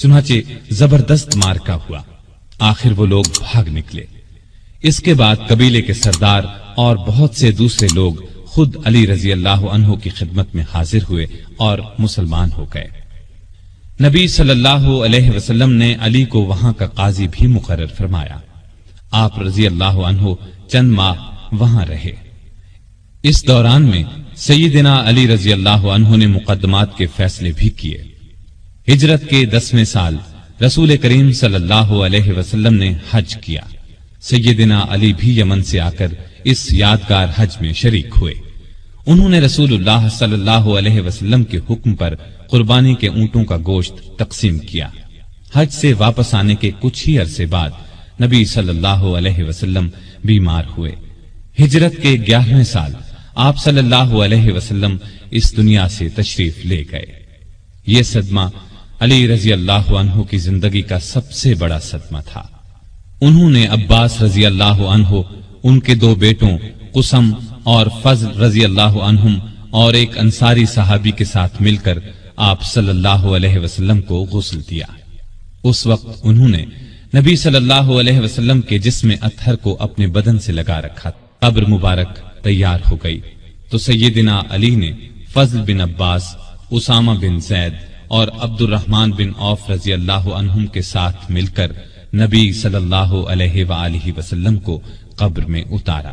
چنانچہ زبردست مارکا ہوا، آخر وہ لوگ بھاگ نکلے۔ اس کے بعد قبیلے کے سردار اور بہت سے دوسرے لوگ خود علی رضی اللہ عنہ کی خدمت میں حاضر ہوئے اور مسلمان ہو گئے۔ نبی صلی اللہ علیہ وسلم نے علی کو وہاں کا قاضی بھی مقرر فرمایا۔ آپ رضی اللہ عنہ چند ماہ وہاں رہے۔ اس دوران میں سیدنا علی رضی اللہ عنہ نے مقدمات کے فیصلے بھی کیے۔ ہجرت کے 10ویں سال رسول کریم صلی اللہ علیہ وسلم نے حج کیا۔ سیدنا علی بھی یمن سے آ کر اس یادگار حج میں شریک ہوئے۔ انہوں نے رسول اللہ صلی اللہ علیہ وسلم کے حکم پر قربانی کے اونٹوں کا گوشت تقسیم کیا۔ حج سے واپس آنے کے کچھ ہی عرصے بعد نبی صلی اللہ علیہ وسلم بیمار ہوئے۔ ہجرت کے 11ویں سال آپ صلی اللہ علیہ وسلم اس دنیا سے تشریف لے گئے۔ یہ صدمہ علی رضی اللہ عنہ کی زندگی کا سب سے بڑا صدمہ تھا۔ انہوں نے عباس رضی اللہ عنہ، ان کے 2 بیٹوں قسم اور فضل رضی اللہ عنہم اور ایک انصاری صحابی کے ساتھ مل کر آپ صلی اللہ علیہ وسلم کو غسل دیا۔ اس وقت انہوں نے نبی صلی اللہ علیہ وسلم کے جسم اطہر کو اپنے بدن سے لگا رکھا۔ قبر مبارک تیار ہو گئی تو سیدنا علی نے فضل بن عباس، اسامہ بن زید اور عبد الرحمن بن عوف رضی اللہ عنہم کے ساتھ مل کر نبی صلی اللہ علیہ وآلہ وسلم کو قبر میں اتارا۔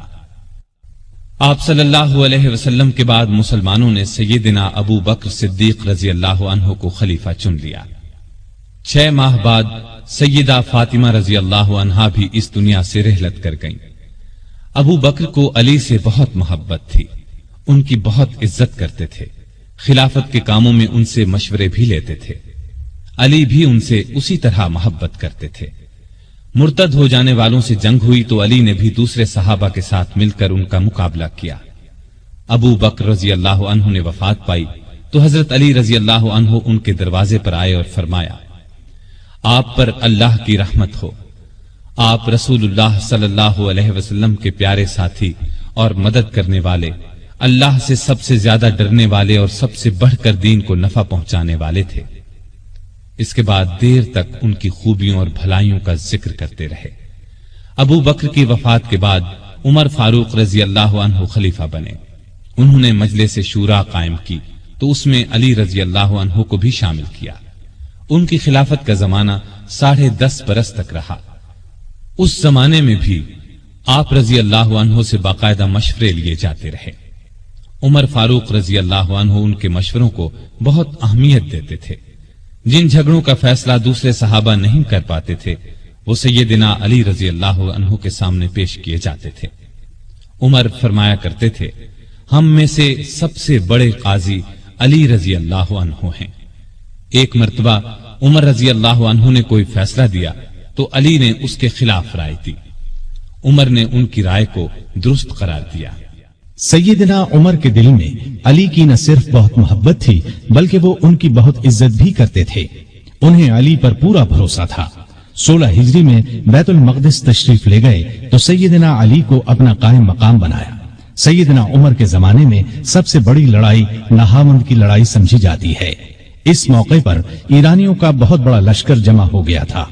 آپ صلی اللہ علیہ وسلم کے بعد مسلمانوں نے سیدنا ابو بکر صدیق رضی اللہ عنہ کو خلیفہ چن لیا۔ 6 ماہ بعد سیدہ فاطمہ رضی اللہ عنہا بھی اس دنیا سے رحلت کر گئیں۔ ابو بکر کو علی سے بہت محبت تھی، ان کی بہت عزت کرتے تھے، خلافت کے کاموں میں ان سے مشورے بھی لیتے تھے۔ علی بھی ان سے اسی طرح محبت کرتے تھے۔ مرتد ہو جانے والوں سے جنگ ہوئی تو علی نے بھی دوسرے صحابہ کے ساتھ مل کر ان کا مقابلہ کیا۔ ابو بکر رضی اللہ عنہ نے وفات پائی تو حضرت علی رضی اللہ عنہ ان کے دروازے پر آئے اور فرمایا، آپ پر اللہ کی رحمت ہو، آپ رسول اللہ صلی اللہ علیہ وسلم کے پیارے ساتھی اور مدد کرنے والے، اللہ سے سب سے زیادہ ڈرنے والے اور سب سے بڑھ کر دین کو نفع پہنچانے والے تھے۔ اس کے بعد دیر تک ان کی خوبیوں اور بھلائیوں کا ذکر کرتے رہے۔ ابو بکر کی وفات کے بعد عمر فاروق رضی اللہ عنہ خلیفہ بنے۔ انہوں نے مجلس شورا قائم کی تو اس میں علی رضی اللہ عنہ کو بھی شامل کیا۔ ان کی خلافت کا زمانہ 10.5 برس تک رہا۔ اس زمانے میں بھی آپ رضی اللہ عنہ سے باقاعدہ مشورے لیے جاتے رہے۔ عمر فاروق رضی اللہ عنہ ان کے مشوروں کو بہت اہمیت دیتے تھے۔ جن جھگڑوں کا فیصلہ دوسرے صحابہ نہیں کر پاتے تھے وہ سیدنا علی رضی اللہ عنہ کے سامنے پیش کیے جاتے تھے۔ عمر فرمایا کرتے تھے، ہم میں سے سب سے بڑے قاضی علی رضی اللہ عنہ ہیں۔ ایک مرتبہ عمر رضی اللہ عنہ نے کوئی فیصلہ دیا تو علی نے اس کے خلاف رائے دی۔ عمر نے ان کی رائے کو درست قرار دیا۔ سیدنا عمر کے دل میں علی کی نہ صرف بہت محبت تھی بلکہ وہ ان کی بہت عزت بھی کرتے تھے۔ انہیں علی پر پورا بھروسہ تھا۔ 16 ہجری میں بیت المقدس تشریف لے گئے تو سیدنا علی کو اپنا قائم مقام بنایا۔ سیدنا عمر کے زمانے میں سب سے بڑی لڑائی نہاوند کی لڑائی سمجھی جاتی ہے۔ اس موقع پر ایرانیوں کا بہت بڑا لشکر جمع ہو گیا تھا۔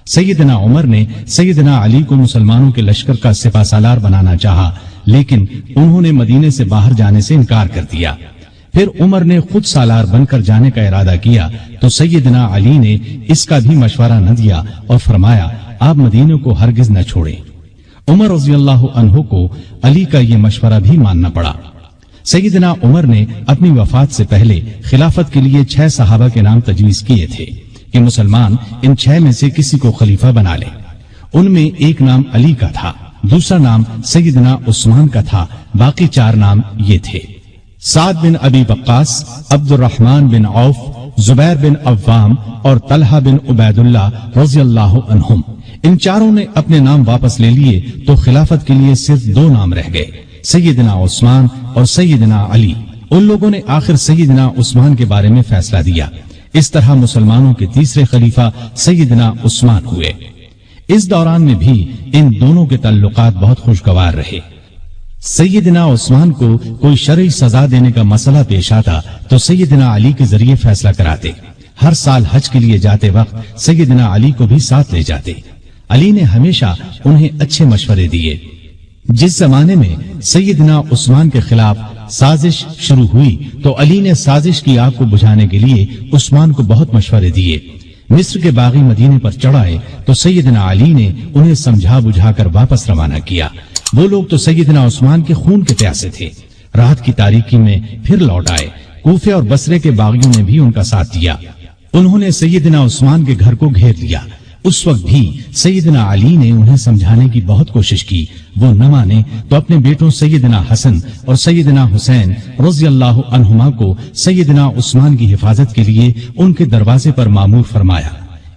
سیدنا عمر نے سیدنا علی کو مسلمانوں کے لشکر کا سپہ سالار بنانا چاہا لیکن انہوں نے مدینے سے باہر جانے سے انکار کر دیا۔ پھر عمر نے خود سالار بن کر جانے کا ارادہ کیا تو سیدنا علی نے اس کا بھی مشورہ نہ دیا اور فرمایا، آپ مدینے کو ہرگز نہ چھوڑیں۔ عمر رضی اللہ عنہ کو علی کا یہ مشورہ بھی ماننا پڑا۔ سیدنا عمر نے اپنی وفات سے پہلے خلافت کے لیے 6 صحابہ کے نام تجویز کیے تھے کہ مسلمان ان 6 میں سے کسی کو خلیفہ بنا لے۔ ان میں ایک نام علی کا تھا، دوسرا نام سیدنا عثمان کا تھا، باقی 4 نام یہ تھے: سعد بن ابی وقاص، عبد الرحمن بن عوف، زبیر بن عوام اور طلحہ بن عبید اللہ رضی اللہ عنہم۔ ان چاروں نے اپنے نام واپس لے لیے تو خلافت کے لیے صرف 2 نام رہ گئے، سیدنا عثمان اور سیدنا علی۔ ان لوگوں نے آخر سیدنا عثمان کے بارے میں فیصلہ دیا۔ اس طرح مسلمانوں کے تیسرے خلیفہ سیدنا عثمان ہوئے۔ اس دوران میں بھی ان دونوں کے تعلقات بہت خوشگوار رہے۔ سیدنا عثمان کو کوئی شرعی سزا دینے کا مسئلہ پیش آتا تو سیدنا علی کے ذریعے فیصلہ کراتے۔ ہر سال حج کے لیے جاتے وقت سیدنا علی کو بھی ساتھ لے جاتے۔ علی نے ہمیشہ انہیں اچھے مشورے دیے۔ جس زمانے میں سیدنا عثمان کے خلاف سازش شروع ہوئی تو علی نے سازش کی آگ کو بجھانے کے لیے عثمان کو بہت مشورے دیے۔ مصر کے باغی مدینے پر چڑھائے تو سیدنا علی نے انہیں سمجھا بجھا کر واپس روانہ کیا۔ وہ لوگ تو سیدنا عثمان کے خون کے پیاسے تھے۔ رات کی تاریکی میں پھر لوٹ آئے۔ کوفے اور بصرے کے باغیوں نے بھی ان کا ساتھ دیا۔ انہوں نے سیدنا عثمان کے گھر کو گھیر لیا۔ اس وقت بھی سیدنا علی نے انہیں سمجھانے کی بہت کوشش کی، وہ نہ مانے تو اپنے بیٹوں سیدنا حسن اور سیدنا حسین رضی اللہ عنہما کو سیدنا عثمان کی حفاظت کے لیے ان کے دروازے پر مامور فرمایا۔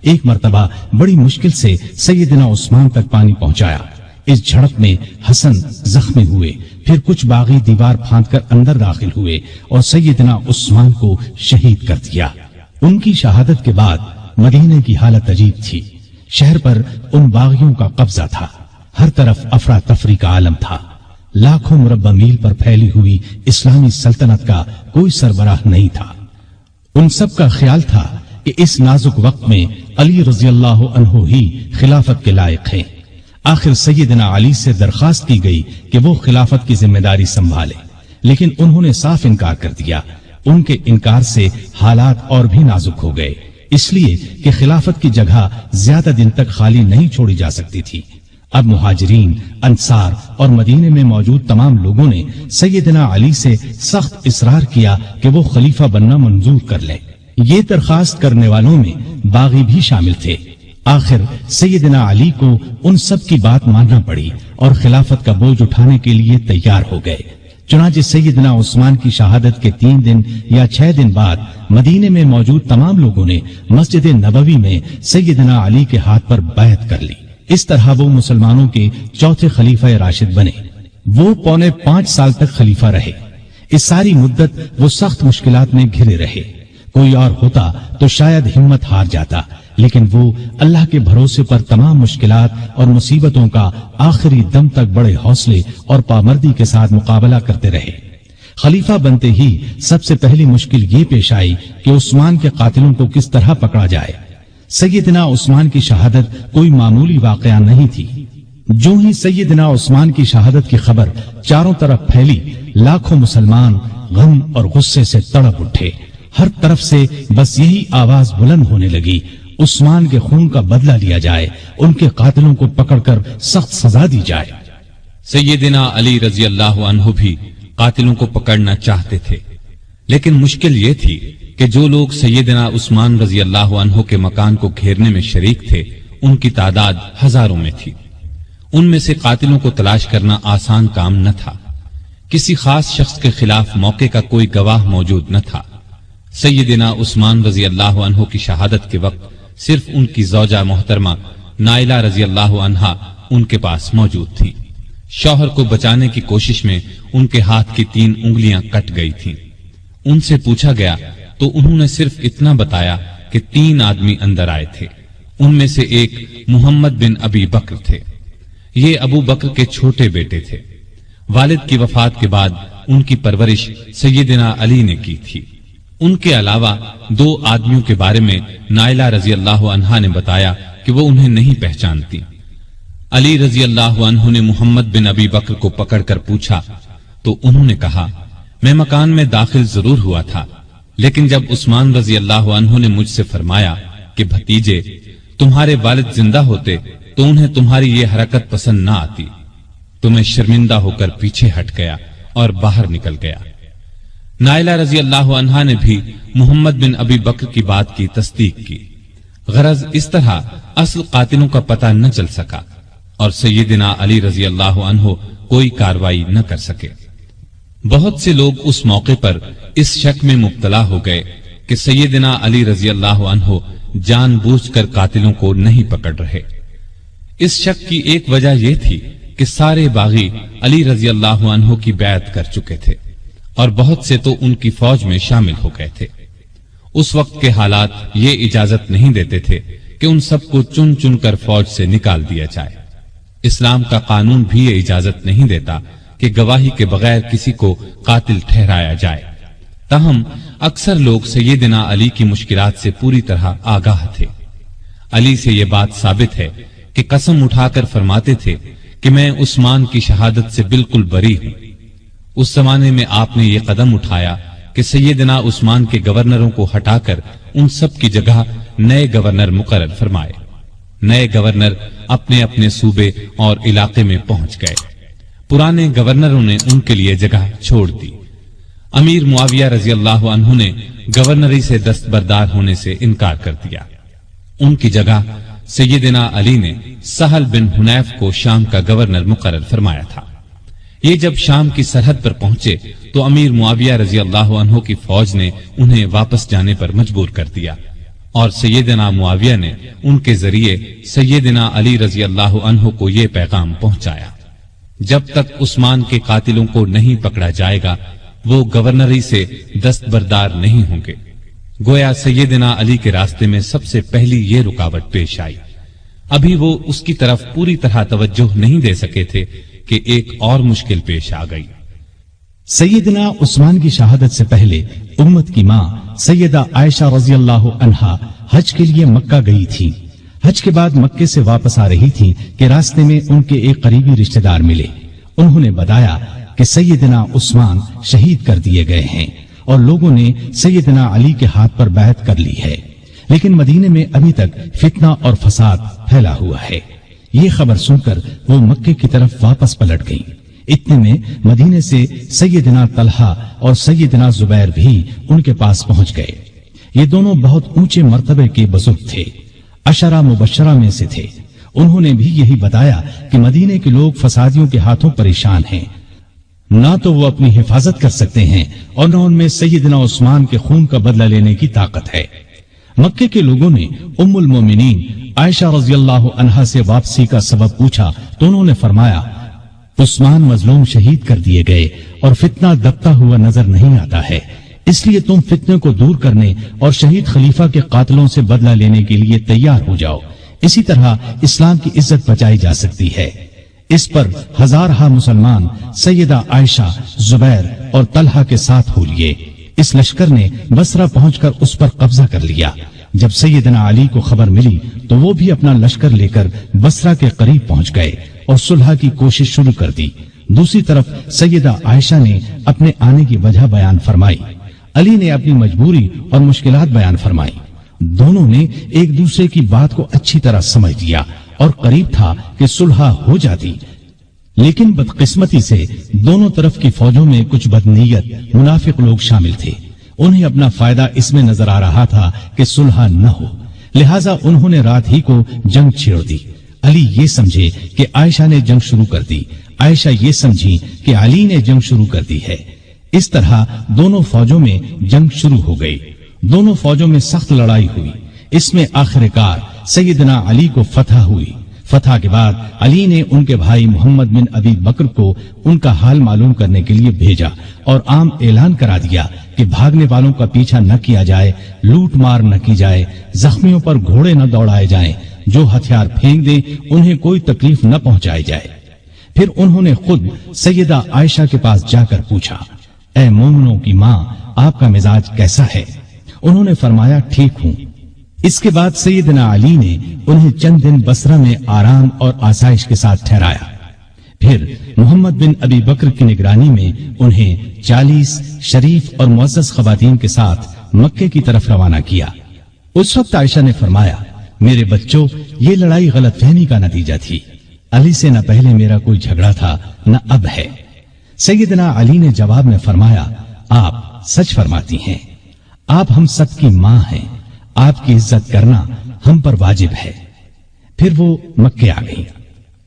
ایک مرتبہ بڑی مشکل سے سیدنا عثمان تک پانی پہنچایا۔ اس جھڑپ میں حسن زخمی ہوئے، پھر کچھ باغی دیوار پھاند کر اندر داخل ہوئے اور سیدنا عثمان کو شہید کر دیا۔ ان کی شہادت کے بعد مدینے کی حالت عجیب تھی۔ شہر پر ان باغیوں کا قبضہ تھا، ہر طرف افراتفری کا عالم تھا۔ لاکھوں مربع میل پر پھیلی ہوئی اسلامی سلطنت کا کوئی سربراہ نہیں تھا۔ ان سب کا خیال تھا کہ اس نازک وقت میں علی رضی اللہ عنہ ہی خلافت کے لائق ہیں۔ آخر سیدنا علی سے درخواست کی گئی کہ وہ خلافت کی ذمہ داری سنبھالے، لیکن انہوں نے صاف انکار کر دیا۔ ان کے انکار سے حالات اور بھی نازک ہو گئے، اس لیے کہ خلافت کی جگہ زیادہ دن تک خالی نہیں چھوڑی جا سکتی تھی۔ اب مہاجرین، انصار اور مدینے میں موجود تمام لوگوں نے سیدنا علی سے سخت اصرار کیا کہ وہ خلیفہ بننا منظور کر لیں۔ یہ درخواست کرنے والوں میں باغی بھی شامل تھے۔ آخر سیدنا علی کو ان سب کی بات ماننا پڑی اور خلافت کا بوجھ اٹھانے کے لیے تیار ہو گئے۔ چنانچہ سیدنا عثمان کی شہادت کے 3 دن یا 6 دن بعد مدینے میں موجود تمام لوگوں نے مسجد نبوی میں سیدنا علی کے ہاتھ پر بیعت کر لی۔ اس طرح وہ مسلمانوں کے چوتھے خلیفہ راشد بنے۔ وہ 4.25 سال تک خلیفہ رہے۔ اس ساری مدت وہ سخت مشکلات میں گھرے رہے۔ کوئی اور ہوتا تو شاید ہمت ہار جاتا، لیکن وہ اللہ کے بھروسے پر تمام مشکلات اور مصیبتوں کا آخری دم تک بڑے حوصلے اور پامردی کے ساتھ مقابلہ کرتے رہے۔ خلیفہ بنتے ہی سب سے پہلی مشکل یہ پیش آئی کہ عثمان کے قاتلوں کو کس طرح پکڑا جائے۔ سیدنا عثمان کی شہادت کوئی معمولی واقعہ نہیں تھی۔ جو ہی سیدنا عثمان کی شہادت کی خبر چاروں طرف پھیلی، لاکھوں مسلمان غم اور غصے سے تڑپ اٹھے۔ ہر طرف سے بس یہی آواز بلند ہونے لگی، عثمان کے خون کا بدلہ لیا جائے، ان کے قاتلوں کو پکڑ کر سخت سزا دی جائے۔ سیدنا علی رضی اللہ عنہ بھی قاتلوں کو پکڑنا چاہتے تھے، لیکن مشکل یہ تھی کہ جو لوگ سیدنا عثمان رضی اللہ عنہ کے مکان کو گھیرنے میں شریک تھے، ان کی تعداد ہزاروں میں تھی۔ ان میں سے قاتلوں کو تلاش کرنا آسان کام نہ تھا۔ کسی خاص شخص کے خلاف موقع کا کوئی گواہ موجود نہ تھا۔ سیدنا عثمان رضی اللہ عنہ کی شہادت کے وقت صرف ان کی زوجہ محترمہ نائلہ رضی اللہ عنہا ان کے پاس موجود تھیں۔ شوہر کو بچانے کی کوشش میں ان کے ہاتھ کی 3 انگلیاں کٹ گئی تھیں۔ ان سے پوچھا گیا تو انہوں نے صرف اتنا بتایا کہ 3 آدمی اندر آئے تھے، ان میں سے ایک محمد بن ابی بکر تھے۔ یہ ابو بکر کے چھوٹے بیٹے تھے۔ والد کی وفات کے بعد ان کی پرورش سیدنا علی نے کی تھی۔ ان کے علاوہ 2 آدمیوں کے بارے میں نائلہ رضی اللہ عنہا نے بتایا کہ وہ انہیں نہیں پہچانتی۔ علی رضی اللہ عنہ نے محمد بن ابی بکر کو پکڑ کر پوچھا تو انہوں نے کہا، میں مکان میں داخل ضرور ہوا تھا، لیکن جب عثمان رضی اللہ عنہ نے مجھ سے فرمایا کہ بھتیجے تمہارے والد زندہ ہوتے تو انہیں تمہاری یہ حرکت پسند نہ آتی، تو میں شرمندہ ہو کر پیچھے ہٹ گیا اور باہر نکل گیا۔ نائلہ رضی اللہ عنہا نے بھی محمد بن ابی بکر کی بات کی تصدیق کی۔ غرض اس طرح اصل قاتلوں کا پتہ نہ چل سکا اور سیدنا علی رضی اللہ عنہ کوئی کاروائی نہ کر سکے۔ بہت سے لوگ اس موقع پر اس شک میں مبتلا ہو گئے کہ سیدنا علی رضی اللہ عنہ جان بوجھ کر قاتلوں کو نہیں پکڑ رہے۔ اس شک کی ایک وجہ یہ تھی کہ سارے باغی علی رضی اللہ عنہ کی بیعت کر چکے تھے اور بہت سے تو ان کی فوج میں شامل ہو گئے تھے۔ اس وقت کے حالات یہ اجازت نہیں دیتے تھے کہ ان سب کو چن چن کر فوج سے نکال دیا جائے۔ اسلام کا قانون بھی یہ اجازت نہیں دیتا کہ گواہی کے بغیر کسی کو قاتل ٹھہرایا جائے۔ تاہم اکثر لوگ سیدنا علی کی مشکلات سے پوری طرح آگاہ تھے۔ علی سے یہ بات ثابت ہے کہ قسم اٹھا کر فرماتے تھے کہ میں عثمان کی شہادت سے بالکل بری ہوں۔ اس زمانے میں آپ نے یہ قدم اٹھایا کہ سیدنا عثمان کے گورنروں کو ہٹا کر ان سب کی جگہ نئے گورنر مقرر فرمائے۔ نئے گورنر اپنے اپنے صوبے اور علاقے میں پہنچ گئے۔ پرانے گورنروں نے ان کے لیے جگہ چھوڑ دی۔ امیر معاویہ رضی اللہ عنہ نے گورنری سے دستبردار ہونے سے انکار کر دیا۔ ان کی جگہ سیدنا علی نے سہل بن حنیف کو شام کا گورنر مقرر فرمایا تھا۔ یہ جب شام کی سرحد پر پہنچے تو امیر معاویہ رضی اللہ عنہ کی فوج نے انہیں واپس جانے پر مجبور کر دیا، اور سیدنا معاویہ نے ان کے ذریعے سیدنا علی رضی اللہ عنہ کو یہ پیغام پہنچایا: جب تک عثمان کے قاتلوں کو نہیں پکڑا جائے گا وہ گورنری سے دستبردار نہیں ہوں گے۔ گویا سیدنا علی کے راستے میں سب سے پہلی یہ رکاوٹ پیش آئی۔ ابھی وہ اس کی طرف پوری طرح توجہ نہیں دے سکے تھے کہ ایک اور مشکل پیش آ گئی۔ سیدنا عثمان کی شہادت سے پہلے امت کی ماں سیدہ عائشہ رضی اللہ عنہا حج کے لیے مکہ گئی تھی۔ حج کے بعد مکے سے واپس آ رہی تھی کہ راستے میں ان کے ایک قریبی رشتہ دار ملے۔ انہوں نے بتایا کہ سیدنا عثمان شہید کر دیے گئے ہیں اور لوگوں نے سیدنا علی کے ہاتھ پر بیعت کر لی ہے، لیکن مدینے میں ابھی تک فتنہ اور فساد پھیلا ہوا ہے۔ یہ خبر سن کر وہ مکے کی طرف واپس پلٹ گئیں۔ اتنے میں مدینے سے سیدنا طلحہ اور سیدنا زبیر بھی ان کے پاس پہنچ گئے۔ یہ دونوں بہت اونچے مرتبے کے بزرگ تھے، عشرہ مبشرہ میں سے تھے۔ انہوں نے بھی یہی بتایا کہ مدینے کے لوگ فسادیوں کے ہاتھوں پریشان ہیں، نہ تو وہ اپنی حفاظت کر سکتے ہیں اور نہ ان میں سیدنا عثمان کے خون کا بدلہ لینے کی طاقت ہے۔ مکے کے لوگوں نے ام المومنین عائشہ رضی اللہ عنہا سے واپسی کا سبب پوچھا تو انہوں نے فرمایا: عثمان مظلوم شہید کر دیے گئے اور فتنہ دبتا ہوا نظر نہیں آتا ہے، اس لیے تم فتنے کو دور کرنے اور شہید خلیفہ کے قاتلوں سے بدلہ لینے کے لیے تیار ہو جاؤ، اسی طرح اسلام کی عزت بچائی جا سکتی ہے۔ اس پر ہزارہا مسلمان سیدہ عائشہ، زبیر اور طلحہ کے ساتھ ہو لیے۔ اس لشکر نے بصرہ پہنچ کر اس پر قبضہ کر لیا۔ جب سیدنا علی کو خبر ملی تو وہ بھی اپنا لشکر لے کر بصرہ کے قریب پہنچ گئے اور صلح کی کوشش شروع کر دی۔ دوسری طرف سیدہ عائشہ نے اپنے آنے کی وجہ بیان فرمائی، علی نے اپنی مجبوری اور مشکلات بیان فرمائی۔ دونوں نے ایک دوسرے کی بات کو اچھی طرح سمجھ لیا اور قریب تھا کہ صلح ہو جاتی، لیکن بدقسمتی سے دونوں طرف کی فوجوں میں کچھ بدنیت منافق لوگ شامل تھے۔ انہیں اپنا فائدہ اس میں نظر آ رہا تھا کہ صلح نہ ہو، لہٰذا انہوں نے رات ہی کو جنگ چھیڑ دی۔ علی یہ سمجھے کہ عائشہ نے جنگ شروع کر دی، عائشہ یہ سمجھی کہ علی نے جنگ شروع کر دی ہے۔ اس طرح دونوں فوجوں میں جنگ شروع ہو گئی۔ دونوں فوجوں میں سخت لڑائی ہوئی۔ اس میں آخر کار سیدنا علی کو فتح ہوئی۔ فتح کے بعد علی نے ان کے بھائی محمد بن ابی بکر کو ان کا حال معلوم کرنے کے لیے بھیجا اور عام اعلان کرا دیا کہ بھاگنے والوں کا پیچھا نہ کیا جائے، لوٹ مار نہ کی جائے، زخمیوں پر گھوڑے نہ دوڑائے جائیں، جو ہتھیار پھینک دیں انہیں کوئی تکلیف نہ پہنچائی جائے۔ پھر انہوں نے خود سیدہ عائشہ کے پاس جا کر پوچھا: اے مومنوں کی ماں، آپ کا مزاج کیسا ہے؟ انہوں نے فرمایا: ٹھیک ہوں۔ اس کے بعد سیدنا علی نے انہیں چند دن بصرہ میں آرام اور آسائش کے ساتھ ٹھہرایا۔ پھر محمد بن ابی بکر کی نگرانی میں انہیں 40 شریف اور معزز خواتین کے ساتھ مکے کی طرف روانہ کیا۔ اس وقت عائشہ نے فرمایا: میرے بچوں، یہ لڑائی غلط فہمی کا نتیجہ تھی۔ علی سے نہ پہلے میرا کوئی جھگڑا تھا نہ اب ہے۔ سیدنا علی نے جواب میں فرمایا: آپ سچ فرماتی ہیں، آپ ہم سب کی ماں ہیں، آپ کی عزت کرنا ہم پر واجب ہے۔ پھر وہ مکے آ گئی۔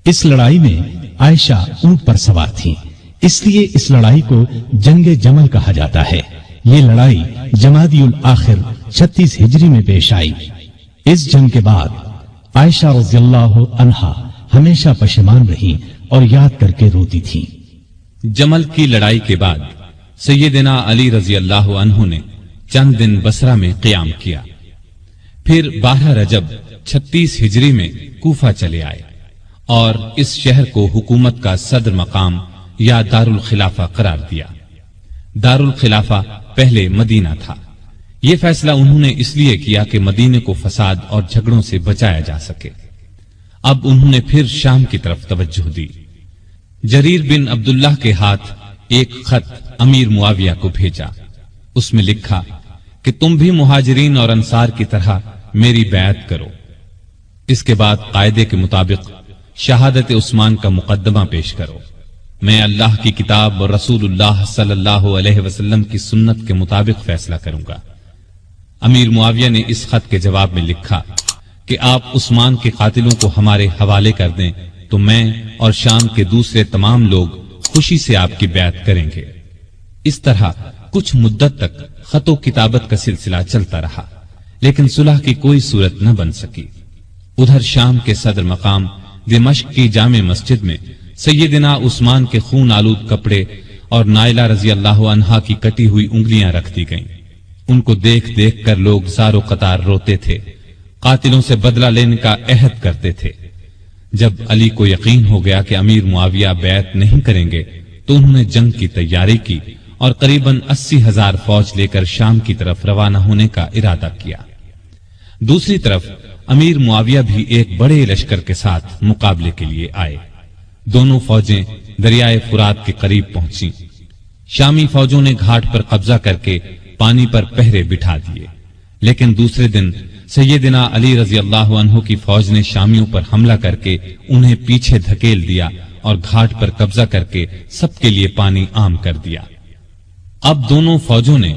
اس لڑائی میں عائشہ اونٹ پر سوار تھی، اس لیے اس لڑائی کو جنگ جمل کہا جاتا ہے۔ یہ لڑائی جمادی الاخر 36 ہجری میں پیش آئی۔ اس جنگ کے بعد عائشہ رضی اللہ عنہا ہمیشہ پشیمان رہی اور یاد کر کے روتی تھی۔ جمل کی لڑائی کے بعد سیدنا علی رضی اللہ عنہ نے چند دن بصرہ میں قیام کیا۔ پھر 12 رجب 36 ہجری میں کوفہ چلے آئے اور اس شہر کو حکومت کا صدر مقام یا دارالخلافہ قرار دیا۔ دارالخلافہ پہلے مدینہ تھا۔ یہ فیصلہ انہوں نے اس لیے کیا کہ مدینے کو فساد اور جھگڑوں سے بچایا جا سکے۔ اب انہوں نے پھر شام کی طرف توجہ دی۔ جریر بن عبداللہ کے ہاتھ ایک خط امیر معاویہ کو بھیجا۔ اس میں لکھا کہ تم بھی مہاجرین اور انصار کی طرح میری بیعت کرو۔ اس کے بعد قاعدے کے مطابق شہادت عثمان کا مقدمہ پیش کرو۔ میں اللہ کی کتاب اور رسول اللہ صلی اللہ علیہ وسلم کی سنت کے مطابق فیصلہ کروں گا۔ امیر معاویہ نے اس خط کے جواب میں لکھا کہ آپ عثمان کے قاتلوں کو ہمارے حوالے کر دیں تو میں اور شام کے دوسرے تمام لوگ خوشی سے آپ کی بیعت کریں گے۔ اس طرح کچھ مدت تک خط و کتابت کا سلسلہ چلتا رہا، لیکن صلح کی کوئی صورت نہ بن سکی۔ ادھر شام کے صدر مقام دمشق کی جامع مسجد میں سیدنا عثمان کے خون آلود کپڑے اور نائلہ رضی اللہ عنہا کی کٹی ہوئی انگلیاں رکھ دی گئیں۔ ان کو دیکھ دیکھ کر لوگ زار و قطار روتے تھے، قاتلوں سے بدلہ لینے کا عہد کرتے تھے۔ جب علی کو یقین ہو گیا کہ امیر معاویہ بیعت نہیں کریں گے تو انہوں نے جنگ کی تیاری کی اور قریباً 80,000 فوج لے کر شام کی طرف روانہ ہونے کا ارادہ کیا۔ دوسری طرف امیر معاویہ بھی ایک بڑے لشکر کے ساتھ مقابلے کے لیے آئے۔ دونوں فوجیں دریائے فرات کے قریب پہنچیں۔ شامی فوجوں نے گھاٹ پر قبضہ کر کے پانی پر پہرے بٹھا دیے، لیکن دوسرے دن سیدنا علی رضی اللہ عنہ کی فوج نے شامیوں پر حملہ کر کے انہیں پیچھے دھکیل دیا اور گھاٹ پر قبضہ کر کے سب کے لیے پانی عام کر دیا۔ اب دونوں فوجوں نے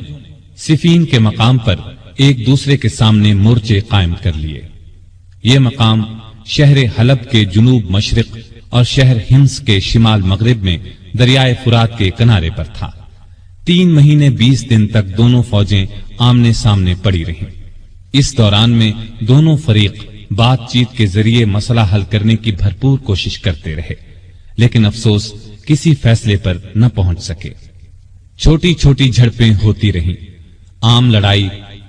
صفین کے مقام پر ایک دوسرے کے سامنے مورچے قائم کر لیے۔ یہ مقام شہر حلب کے جنوب مشرق اور شہر ہمس کے شمال مغرب میں دریائے فرات کے کنارے پر تھا۔ 3 مہینے 20 دن تک دونوں فوجیں آمنے سامنے پڑی رہیں۔ اس دوران میں دونوں فریق بات چیت کے ذریعے مسئلہ حل کرنے کی بھرپور کوشش کرتے رہے، لیکن افسوس کسی فیصلے پر نہ پہنچ سکے۔ چھوٹی چھوٹی جھڑپیں ہوتی رہیں۔ عام لڑائی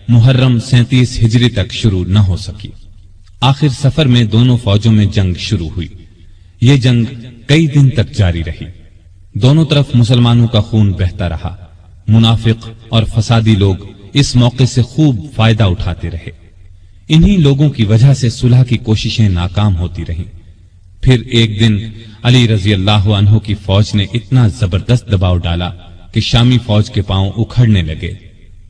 محرم 37 ہجری تک شروع نہ ہو سکی۔ آخر سفر میں دونوں فوجوں میں جنگ شروع ہوئی۔ یہ جنگ کئی دن تک جاری رہی۔ دونوں طرف مسلمانوں کا خون بہتا رہا۔ منافق اور فسادی لوگ اس موقع سے خوب فائدہ اٹھاتے رہے۔ انہی لوگوں کی وجہ سے صلح کی کوششیں ناکام ہوتی رہیں۔ پھر ایک دن علی رضی اللہ عنہ کی فوج نے اتنا زبردست دباؤ ڈالا کہ شامی فوج کے پاؤں اکھڑنے لگے۔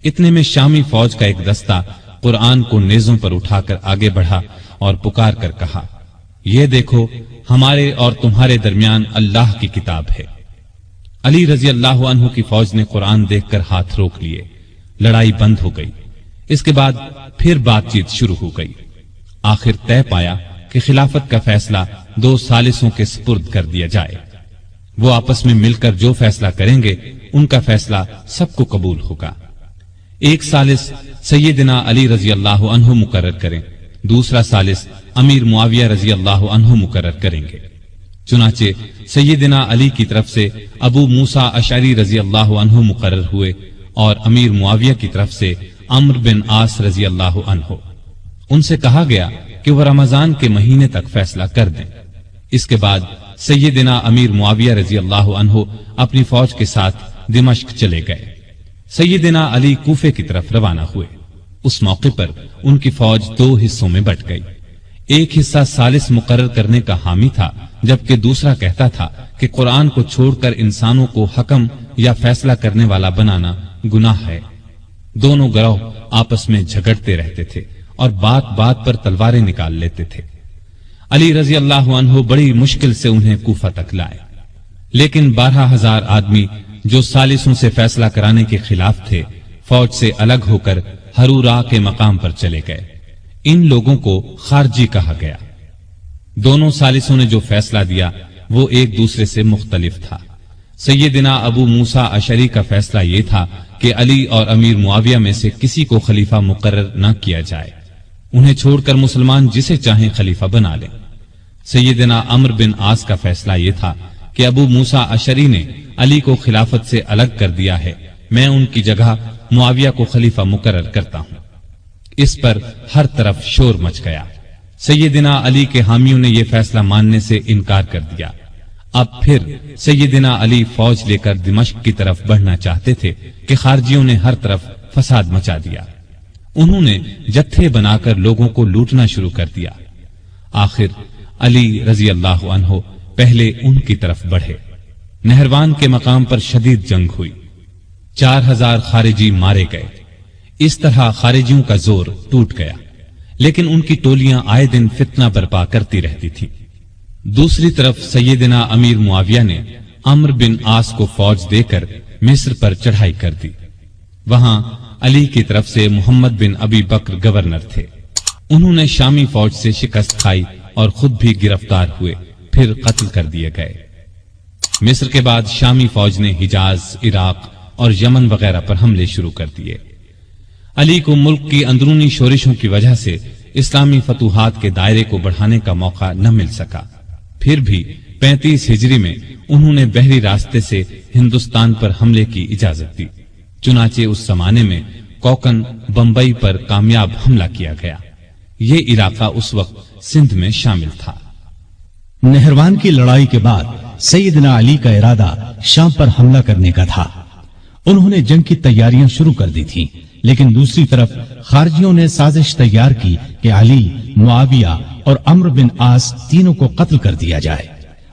اتنے میں شامی فوج کا ایک دستہ قرآن کو نیزوں پر اٹھا کر آگے بڑھا اور پکار کر کہا، یہ دیکھو ہمارے اور تمہارے درمیان اللہ کی کتاب ہے۔ علی رضی اللہ عنہ کی فوج نے قرآن دیکھ کر ہاتھ روک لیے۔ لڑائی بند ہو گئی۔ اس کے بعد پھر بات چیت شروع ہو گئی۔ آخر طے پایا کہ خلافت کا فیصلہ 2 ثالثوں کے سپرد کر دیا جائے۔ وہ آپس میں مل کر جو فیصلہ کریں گے ان کا فیصلہ سب کو قبول ہوگا۔ ایک ثالث سیدنا علی رضی اللہ عنہ مقرر کریں، دوسرا ثالث امیر معاویہ رضی اللہ عنہ مقرر کریں گے۔ چنانچہ سیدنا علی کی طرف سے ابو موسیٰ اشعری رضی اللہ عنہ مقرر ہوئے اور امیر معاویہ کی طرف سے عمرو بن عاص رضی اللہ عنہ۔ ان سے کہا گیا کہ وہ رمضان کے مہینے تک فیصلہ کر دیں۔ اس کے بعد سیدنا امیر معاویہ رضی اللہ عنہ اپنی فوج کے ساتھ دمشق چلے گئے۔ سیدنا علی کوفے کی طرف روانہ ہوئے۔ اس موقع پر ان کی فوج 2 حصوں میں بٹ گئی۔ ایک حصہ ثالث مقرر کرنے کا حامی تھا، جبکہ دوسرا کہتا تھا کہ قرآن کو چھوڑ کر انسانوں کو حکم یا فیصلہ کرنے والا بنانا گناہ ہے۔ دونوں گروہ آپس میں جھگڑتے رہتے تھے اور بات بات پر تلواریں نکال لیتے تھے۔ علی رضی اللہ عنہ بڑی مشکل سے انہیں کوفہ تک لائے، لیکن 12,000 آدمی جو ثالثوں سے فیصلہ کرانے کے خلاف تھے فوج سے الگ ہو کر ہرورا کے مقام پر چلے گئے۔ ان لوگوں کو خارجی کہا گیا۔ دونوں ثالثوں نے جو فیصلہ دیا وہ ایک دوسرے سے مختلف تھا۔ سیدنا ابو موسیٰ اشعری کا فیصلہ یہ تھا کہ علی اور امیر معاویہ میں سے کسی کو خلیفہ مقرر نہ کیا جائے، انہیں چھوڑ کر مسلمان جسے چاہیں خلیفہ بنا لیں۔ سیدنا عمرو بن عاص کا فیصلہ یہ تھا کہ ابو موسیٰ اشعری نے علی کو خلافت سے الگ کر دیا ہے، میں ان کی جگہ معاویہ کو خلیفہ مقرر کرتا ہوں۔ اس پر ہر طرف شور مچ گیا۔ سیدنا علی کے حامیوں نے یہ فیصلہ ماننے سے انکار کر دیا۔ اب پھر سیدنا علی فوج لے کر دمشق کی طرف بڑھنا چاہتے تھے کہ خارجیوں نے ہر طرف فساد مچا دیا۔ انہوں نے جتھے بنا کر لوگوں کو لوٹنا شروع کر دیا۔ آخر علی رضی اللہ عنہ پہلے ان کی طرف بڑھے۔ نہروان کے مقام پر شدید جنگ ہوئی، 4000 خارجی مارے گئے۔ اس طرح خارجیوں کا زور ٹوٹ گیا، لیکن ان کی ٹولیاں آئے دن فتنہ برپا کرتی رہتی تھیں۔ دوسری طرف سیدنا امیر معاویہ نے عمرو بن عاص کو فوج دے کر مصر پر چڑھائی کر دی۔ وہاں علی کی طرف سے محمد بن ابی بکر گورنر تھے۔ انہوں نے شامی فوج سے شکست کھائی اور خود بھی گرفتار ہوئے، پھر قتل کر دیے گئے۔ مصر کے بعد شامی فوج نے حجاز، عراق اور یمن وغیرہ پر حملے شروع کر دیے۔ علی کو ملک کی اندرونی شورشوں کی وجہ سے اسلامی فتوحات کے دائرے کو بڑھانے کا موقع نہ مل سکا۔ پھر بھی 35 ہجری میں انہوں نے بحری راستے سے ہندوستان پر حملے کی اجازت دی۔ چنانچہ اس زمانے میں کوکن بمبئی پر کامیاب حملہ کیا گیا۔ یہ علاقہ اس وقت سندھ میں شامل تھا۔ نہروان کی لڑائی کے بعد سیدنا علی کا ارادہ شام پر حملہ کرنے کا تھا۔ انہوں نے جنگ کی تیاریاں شروع کر دی تھیں، لیکن دوسری طرف خارجیوں نے سازش تیار کی کہ علی، معاویہ اور عمرو بن عاص تینوں کو قتل کر دیا جائے۔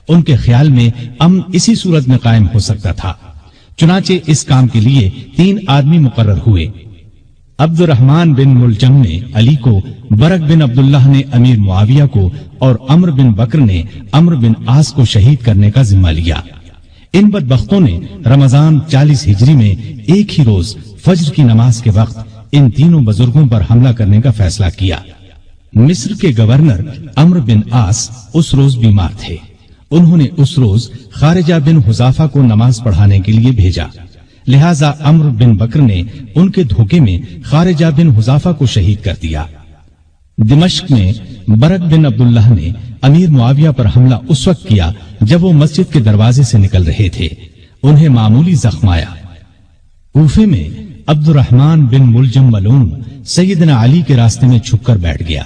ان کے خیال میں امن اسی صورت میں قائم ہو سکتا تھا۔ چنانچہ اس کام کے لیے 3 آدمی مقرر ہوئے۔ عبد الرحمن بن ملجم نے علی کو، برق بن عبداللہ نے امیر معاویہ کو اور عمرو بن بکر نے عمرو بن عاص کو شہید کرنے کا ذمہ لیا۔ ان بدبختوں نے رمضان 40 ہجری میں ایک ہی روز فجر کی نماز کے وقت ان تینوں بزرگوں پر حملہ کرنے کا فیصلہ کیا۔ مصر کے گورنر عمرو بن عاص اس روز بیمار تھے۔ انہوں نے اس روز خارجہ بن حذافہ کو نماز پڑھانے کے لیے بھیجا، لہذا عمرو بن بکر نے ان کے دھوکے میں خارجہ بن حذافہ کو شہید کر دیا۔ دمشق میں برق بن عبداللہ نے امیر معاویہ پر حملہ اس وقت کیا جب وہ مسجد کے دروازے سے نکل رہے تھے۔ انہیں معمولی زخم آیا۔ کوفے میں عبد الرحمن بن ملجم ملعون سیدنا علی کے راستے میں چھپ کر بیٹھ گیا۔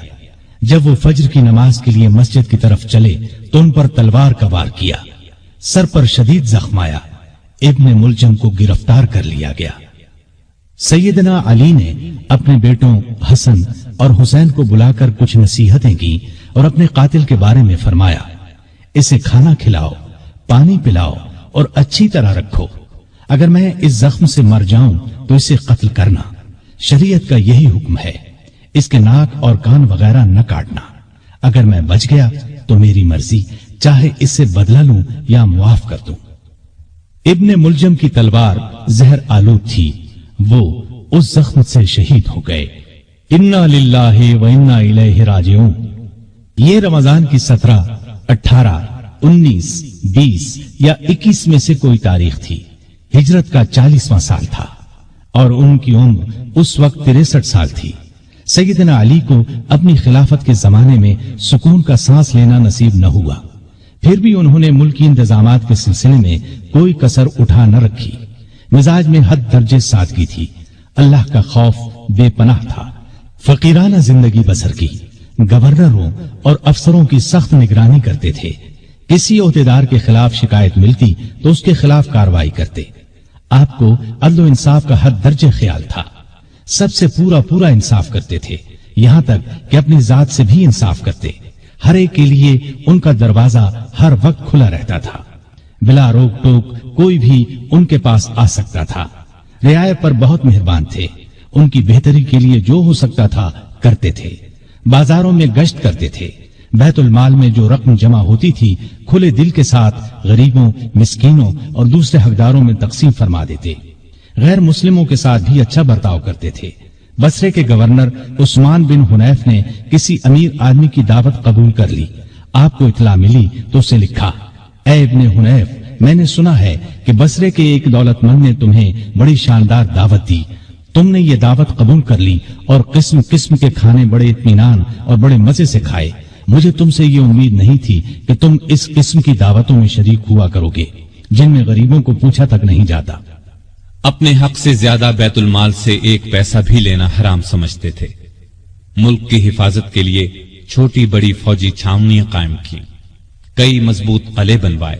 جب وہ فجر کی نماز کے لیے مسجد کی طرف چلے تو ان پر تلوار کا وار کیا، سر پر شدید زخم آیا۔ ابن ملجم کو گرفتار کر لیا گیا۔ سیدنا علی نے اپنے بیٹوں حسن اور حسین کو بلا کر کچھ نصیحتیں کی اور اپنے قاتل کے بارے میں فرمایا، اسے کھانا کھلاؤ، پانی پلاؤ اور اچھی طرح رکھو۔ اگر میں اس زخم سے مر جاؤں تو اسے قتل کرنا، شریعت کا یہی حکم ہے۔ اس کے ناک اور کان وغیرہ نہ کاٹنا۔ اگر میں بچ گیا تو میری مرضی، چاہے اس سے بدلہ لوں یا معاف کر دوں۔ ابن ملجم کی تلوار زہر آلود تھی، وہ اس زخم سے شہید ہو گئے۔ انا للہ و انا الیہ راجعون۔ یہ رمضان کی 17، 18، 19، 20 یا 21 میں سے کوئی تاریخ تھی۔ ہجرت کا 40واں سال تھا اور ان کی عمر اس وقت 63 سال تھی۔ سیدنا علی کو اپنی خلافت کے زمانے میں سکون کا سانس لینا نصیب نہ ہوا، پھر بھی انہوں نے ملکی انتظامات کے سلسلے میں کوئی کسر اٹھا نہ رکھی۔ مزاج میں حد درجے سادگی تھی، اللہ کا خوف بے پناہ تھا، فقیرانہ زندگی بسر کی، گورنروں اور افسروں کی سخت نگرانی کرتے تھے۔ کسی عہدیدار کے خلاف شکایت ملتی تو اس کے خلاف کارروائی کرتے۔ آپ کو عدل و انصاف کا حد درجے خیال تھا، سب سے پورا انصاف کرتے تھے، یہاں تک کہ اپنی ذات سے بھی انصاف کرتے۔ ہر ایک کے لیے ان کا دروازہ ہر وقت کھلا رہتا تھا، بلا روک ٹوک کوئی بھی ان کے پاس آ سکتا تھا۔ رعایا پر بہت مہربان تھے، ان کی بہتری کے لیے جو ہو سکتا تھا کرتے تھے۔ بازاروں میں گشت کرتے تھے، بیت المال میں جو رقم جمع ہوتی تھی کھلے دل کے ساتھ غریبوں، مسکینوں اور دوسرے حقداروں میں تقسیم فرما دیتے۔ غیر مسلموں کے ساتھ بھی اچھا برتاؤ کرتے تھے۔ بصرے کے گورنر عثمان بن حنیف نے کسی امیر آدمی کی دعوت قبول کر لی۔ آپ کو اطلاع ملی تو اسے لکھا، اے ابن حنیف، میں نے سنا ہے کہ بصرے کے ایک دولت مند نے تمہیں بڑی شاندار دعوت دی، تم نے یہ دعوت قبول کر لی اور قسم قسم کے کھانے بڑے اطمینان اور بڑے مزے سے کھائے۔ مجھے تم سے یہ امید نہیں تھی کہ تم اس قسم کی دعوتوں میں شریک ہوا کرو گے جن میں غریبوں کو پوچھا تک نہیں جاتا۔ اپنے حق سے زیادہ بیت المال سے ایک پیسہ بھی لینا حرام سمجھتے تھے۔ ملک کی حفاظت کے لیے چھوٹی بڑی فوجی چھاونیاں قائم کی، کئی مضبوط قلعے بنوائے،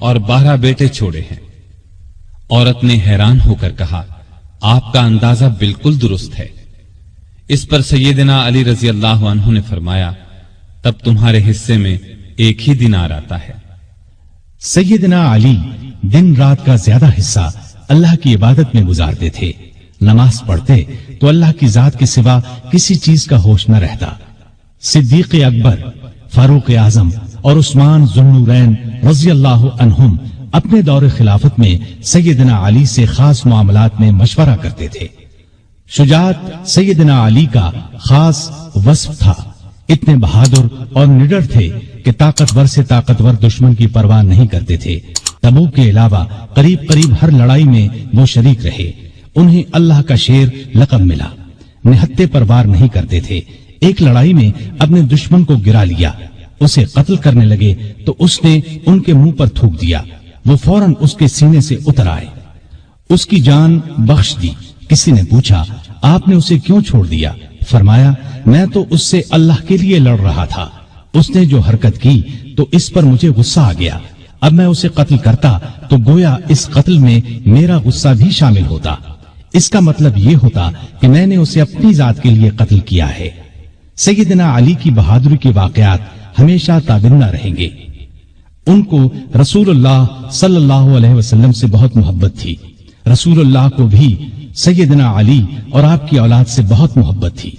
اور 12 بیٹے چھوڑے ہیں۔ عورت نے حیران ہو کر کہا، آپ کا اندازہ بالکل درست ہے۔ اس پر سیدنا علی رضی اللہ عنہ نے فرمایا، تب تمہارے حصے میں ایک ہی دینار آتا ہے۔ سیدنا علی دن رات کا زیادہ حصہ اللہ کی عبادت میں گزارتے تھے۔ نماز پڑھتے تو اللہ کی ذات کے سوا کسی چیز کا ہوش نہ رہتا۔ صدیق اکبر، فاروق اعظم اور عثمان ذو النورین رضی اللہ عنہم اپنے دور خلافت میں سیدنا علی سے خاص معاملات میں مشورہ کرتے تھے۔ شجاعت سیدنا علی کا خاص وصف تھا۔ اتنے بہادر اور نڈر تھے کہ طاقتور سے طاقتور دشمن کی پرواہ نہیں کرتے تھے۔ تبوک کے علاوہ قریب قریب ہر لڑائی میں وہ شریک رہے۔ انہیں اللہ کا شیر لقب ملا۔ نہتے پر وار نہیں کرتے تھے۔ ایک لڑائی میں اپنے دشمن کو گرا لیا، اسے قتل کرنے لگے تو اس نے ان کے منہ پر تھوک دیا، وہ فوراً اس کے سینے سے اتر آئے، اس کی جان بخش دی۔ کسی نے پوچھا، آپ نے اسے کیوں چھوڑ دیا؟ فرمایا، میں تو اس سے اللہ کے لیے لڑ رہا تھا، اس نے جو حرکت کی تو اس پر مجھے غصہ آ گیا، اب میں اسے قتل کرتا تو گویا اس قتل میں میرا غصہ بھی شامل ہوتا، اس کا مطلب یہ ہوتا کہ میں نے اسے اپنی ذات کے لیے قتل کیا ہے۔ سیدنا علی کی بہادری کے واقعات ہمیشہ تابندہ رہیں گے۔ ان کو رسول اللہ صلی اللہ علیہ وسلم سے بہت محبت تھی۔ رسول اللہ کو بھی سیدنا علی اور آپ کی اولاد سے بہت محبت تھی۔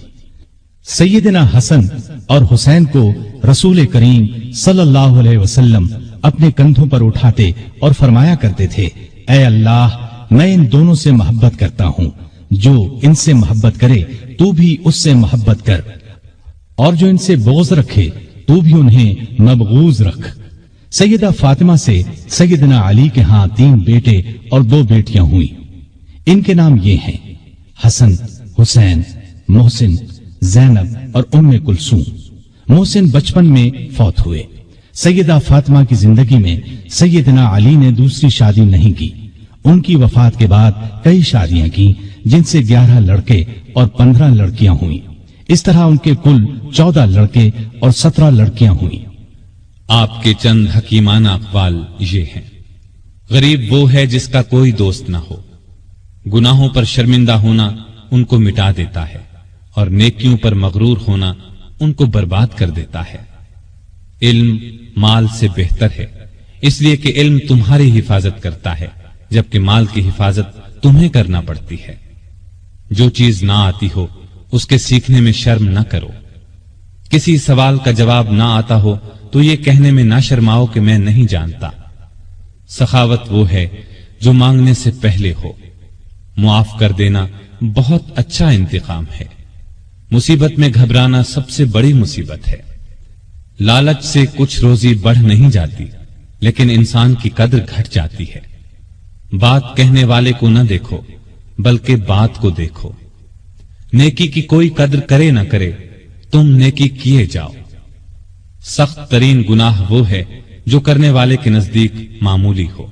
سیدنا حسن اور حسین کو رسول کریم صلی اللہ علیہ وسلم اپنے کندھوں پر اٹھاتے اور فرمایا کرتے تھے، اے اللہ، میں ان دونوں سے محبت کرتا ہوں، جو ان سے محبت کرے تو بھی اس سے محبت کر، اور جو ان سے بغض رکھے تو بھی انہیں مبغوض رکھ۔ سیدہ فاطمہ سے سیدنا علی کے ہاں 3 بیٹے اور 2 بیٹیاں ہوئیں۔ ان کے نام یہ ہیں حسن، حسین، محسن، زینب اور ام کلثوم۔ محسن بچپن میں فوت ہوئے۔ سیدہ فاطمہ کی زندگی میں سیدنا علی نے دوسری شادی نہیں کی۔ ان کی وفات کے بعد کئی شادیاں کی، جن سے 11 لڑکے اور 15 لڑکیاں ہوئیں۔ اس طرح ان کے کل 14 لڑکے اور 17 لڑکیاں ہوئیں۔ آپ کے چند حکیمانہ اقوال یہ ہیں، غریب وہ ہے جس کا کوئی دوست نہ ہو، گناہوں پر شرمندہ ہونا ان کو مٹا دیتا ہے، اور نیکیوں پر مغرور ہونا ان کو برباد کر دیتا ہے۔ علم مال سے بہتر ہے، اس لیے کہ علم تمہاری حفاظت کرتا ہے، جبکہ مال کی حفاظت تمہیں کرنا پڑتی ہے۔ جو چیز نہ آتی ہو اس کے سیکھنے میں شرم نہ کرو۔ کسی سوال کا جواب نہ آتا ہو تو یہ کہنے میں نہ شرماؤ کہ میں نہیں جانتا۔ سخاوت وہ ہے جو مانگنے سے پہلے ہو۔ معاف کر دینا بہت اچھا انتقام ہے۔ مصیبت میں گھبرانا سب سے بڑی مصیبت ہے۔ لالچ سے کچھ روزی بڑھ نہیں جاتی، لیکن انسان کی قدر گھٹ جاتی ہے۔ بات کہنے والے کو نہ دیکھو، بلکہ بات کو دیکھو۔ نیکی کی کوئی قدر کرے نہ کرے، تم نیکی کیے جاؤ۔ سخت ترین گناہ وہ ہے جو کرنے والے کے نزدیک معمولی ہو۔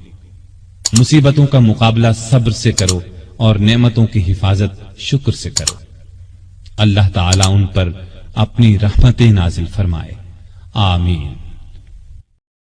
مصیبتوں کا مقابلہ صبر سے کرو اور نعمتوں کی حفاظت شکر سے کرو۔ اللہ تعالیٰ ان پر اپنی رحمتیں نازل فرمائے، آمین۔